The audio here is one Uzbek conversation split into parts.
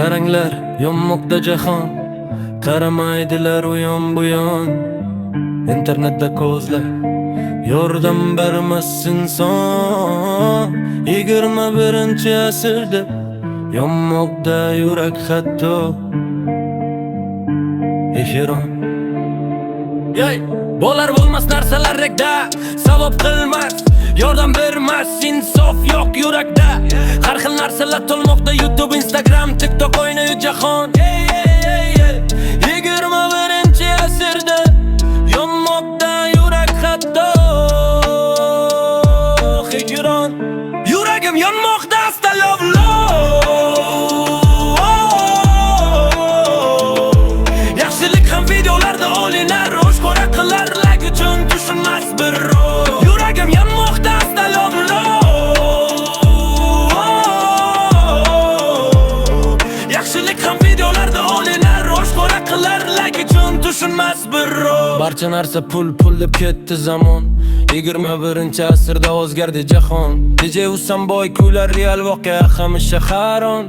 Qaranglar, yonmoqda jahon, qaramaydilar u yon bu yon. Internetda ko'zlar yordam bermas inson. 21-asrda yonmoqda yurak hatto Ehiron. Bo'lar bo'lmas narsalar rekda, savob qilmas, yordam bermas, insof yo'q yurakda. Har xil narsalar to'lmoqda YouTube, Instagram, TikTok o'yni jahon. 21-asrda yonmoqda yurak hatto hijron. Yuragim yonmoqda yaxshilik ham videolarda olinar, oshkora qilar, like uchun tushunmas bir ro'y. Yuragim yonmoqda yaxshilik ham videolarda olinar, oshkora qilar, like uchun tushunmas bir ro'y. Barcha narsa pul deb ketdi zamon. 21-asrda o'zgardi jahon. DJ Usamboy kuylar real voqea hamisha haron.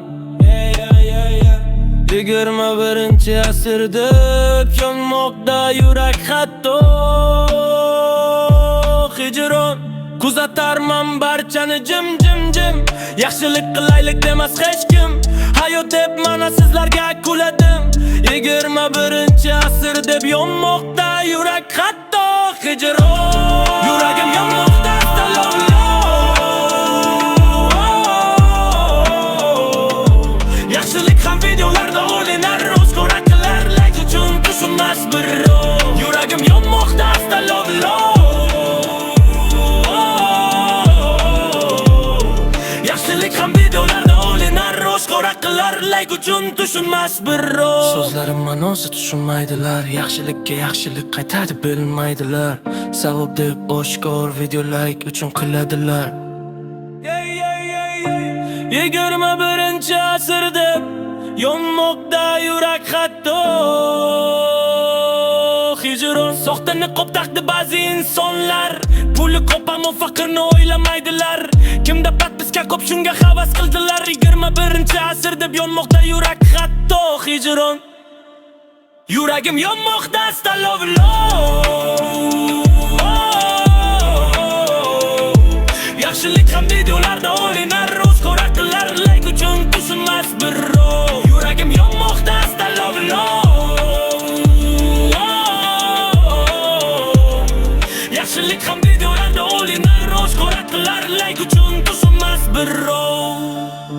21-asrda yonmoqda yurak hatto hijron. Kuzatarman barchani jim. Yaxshilik qilaylik demas hech kim. Hayot deb mana sizlarga kuladim. 21-asr deb yonmoqda yurak hatto hijron. Yuragim yonmoqda yaxshilik ham videolarda olinar, oshkora qilar, like uchun tushunmas bir ro'y. Yuragim yonmoqda yaxshilik ham videolarda olinar, oshkora qilar, like uchun tushunmas bir ro'y. So'zlarim ma'nosi tushunmaydilar, yaxshilikka yaxshilik qaytadi bilmaydilar. Savob deb oshkor video like uchun qiladilar. 21-asr deb yonmoqda yurak hatto hijron. Soxta niqob taqdi ba'zi insonlar, puli ko'p ammo faqirni o'ylamaydilar. Kimda podpiska ko'p shunga havas qildilar. 21-asr deb yonmoqda yurak hatto hijron. Yuragim yonmoqda yaxshilik ham videolarda olinar, oshkora qilar, like uchun tushunmas bir ro'y. Yuragim yonmoqda yaxshilik ham videolarda olinar, oshkora qilar, like uchun tushunmas bir ro'y.